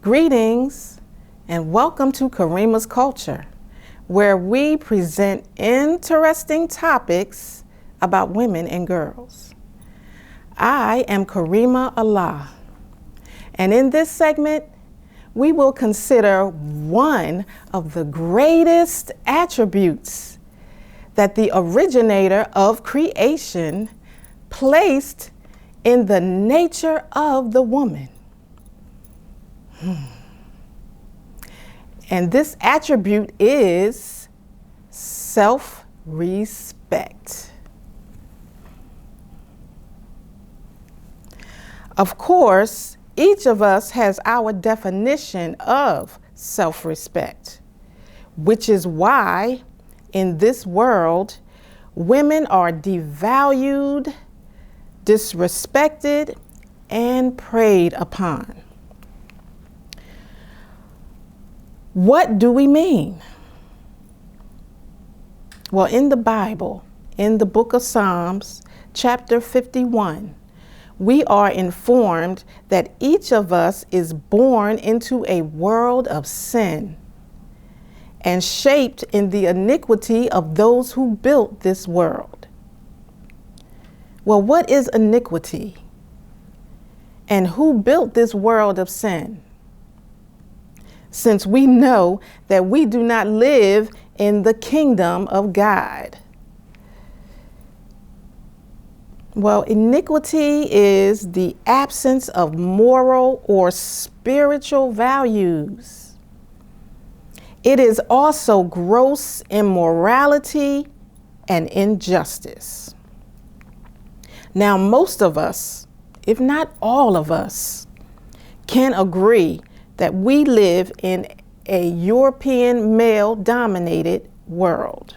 Greetings and welcome to Karriemah's Culture, where we present interesting topics about women and girls. I am Karriemah Allah, and in this segment, we will consider one of the greatest attributes that the originator of creation placed in the nature of the woman. And this attribute is self-respect. Of course, each of us has our definition of self-respect, which is why in this world, women are devalued, disrespected, and preyed upon. What do we mean? Well, in the Bible, in the book of Psalms, chapter 51, we are informed that each of us is born into a world of sin and shaped in the iniquity of those who built this world. Well, what is iniquity? And who built this world of sin? Since we know that we do not live in the kingdom of God. Well, iniquity is the absence of moral or spiritual values. It is also gross immorality and injustice. Now, most of us, if not all of us, can agree that we live in a European male-dominated world.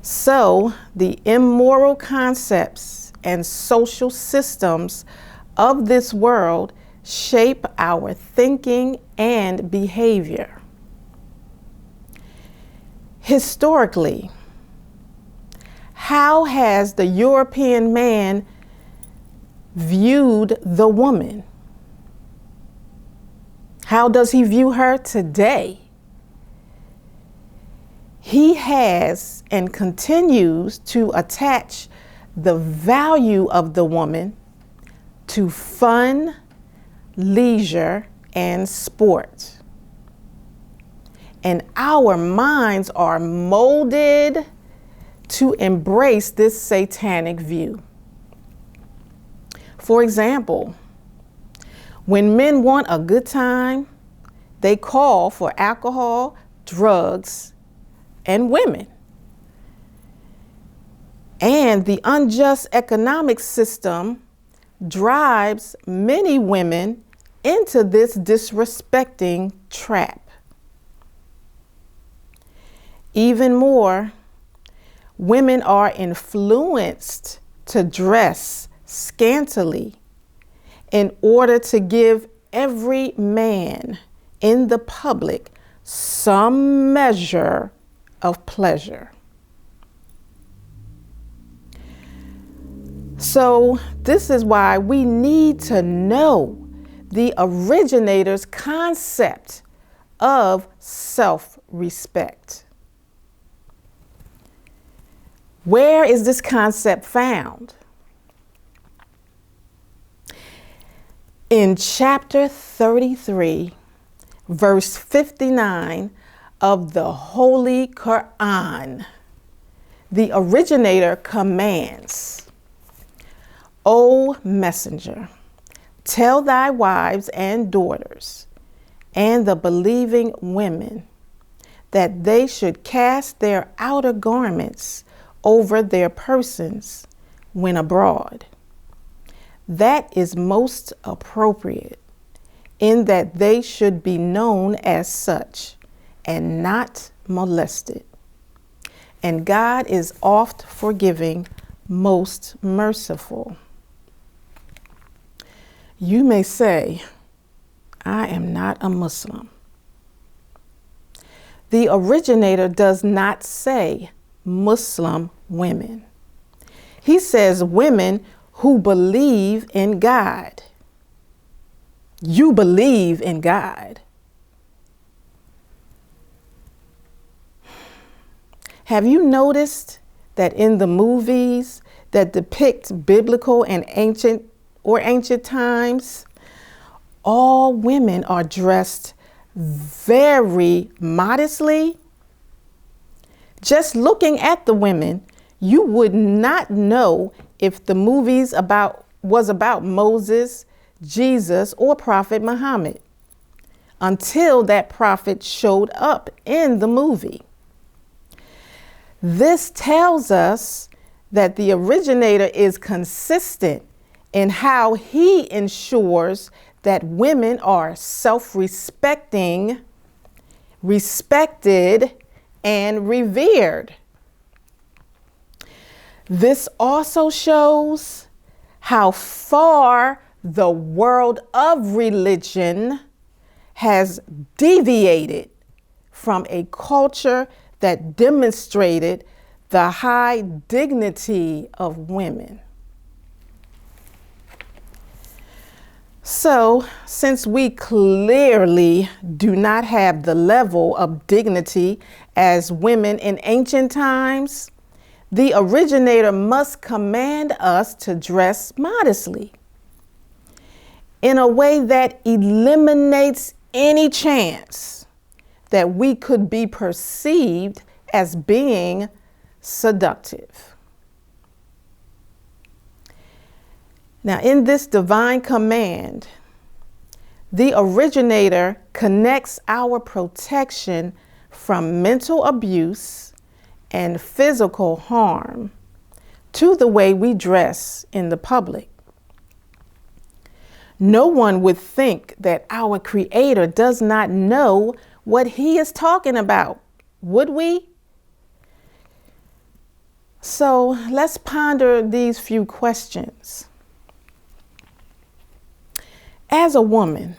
So the immoral concepts and social systems of this world shape our thinking and behavior. Historically, how has the European man viewed the woman? How does he view her today? He has and continues to attach the value of the woman to fun, leisure, and sport. And our minds are molded to embrace this satanic view. For example, when men want a good time, they call for alcohol, drugs, and women. And the unjust economic system drives many women into this disrespecting trap. Even more, women are influenced to dress scantily in order to give every man in the public some measure of pleasure. So this is why we need to know the originator's concept of self-respect. Where is this concept found? In chapter 33, verse 59 of the Holy Quran, the originator commands, O messenger, tell thy wives and daughters and the believing women that they should cast their outer garments over their persons when abroad. That is most appropriate, in that they should be known as such and not molested. And God is oft forgiving, most merciful. You may say, I am not a Muslim. The originator does not say Muslim women. He says women who believe in God. you believe in God. Have you noticed that in the movies that depict biblical and ancient times, all women are dressed very modestly? Just looking at the women, you would not know if the movies was about Moses, Jesus, or Prophet Muhammad until that prophet showed up in the movie. This tells us that the originator is consistent in how he ensures that women are self-respecting, respected, and revered. This also shows how far the world of religion has deviated from a culture that demonstrated the high dignity of women. So, since we clearly do not have the level of dignity as women in ancient times, the originator must command us to dress modestly in a way that eliminates any chance that we could be perceived as being seductive. Now, in this divine command, the originator connects our protection from mental abuse and physical harm to the way we dress in the public. No one would think that our Creator does not know what He is talking about, would we? So let's ponder these few questions. As a woman,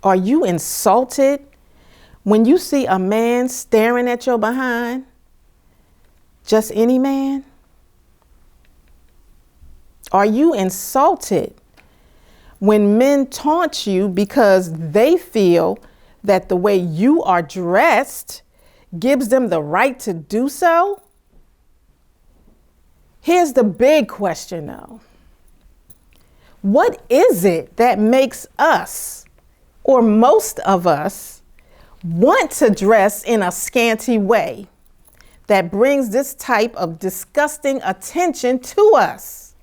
are you insulted when you see a man staring at your behind? Just any man? Are you insulted when men taunt you because they feel that the way you are dressed gives them the right to do so? Here's the big question though. What is it that makes us, or most of us, want to dress in a scanty way that brings this type of disgusting attention to us?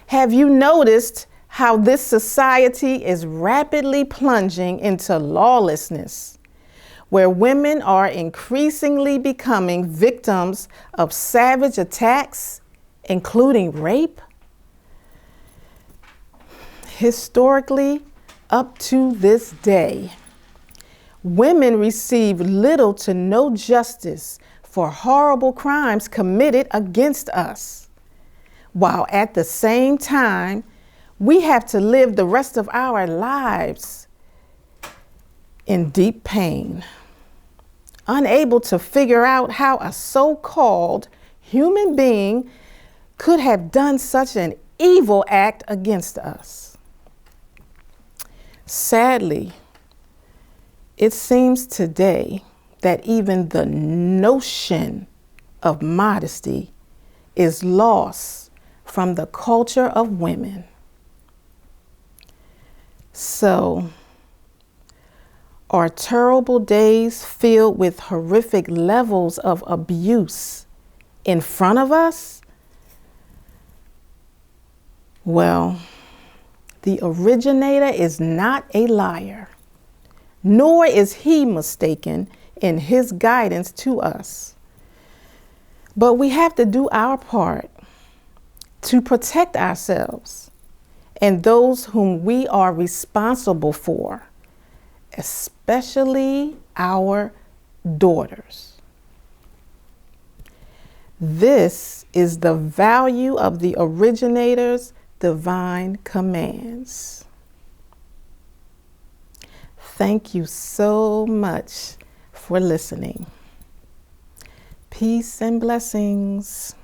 Have you noticed how this society is rapidly plunging into lawlessness, where women are increasingly becoming victims of savage attacks, including rape? Historically, up to this day, women receive little to no justice for horrible crimes committed against us, while at the same time, we have to live the rest of our lives in deep pain, unable to figure out how a so-called human being could have done such an evil act against us. Sadly, it seems today that even the notion of modesty is lost from the culture of women. So, are terrible days filled with horrific levels of abuse in front of us? Well, the originator is not a liar, nor is he mistaken in his guidance to us. But we have to do our part to protect ourselves and those whom we are responsible for, especially our daughters. This is the value of the originator's divine commands. Thank you so much for listening. Peace and blessings.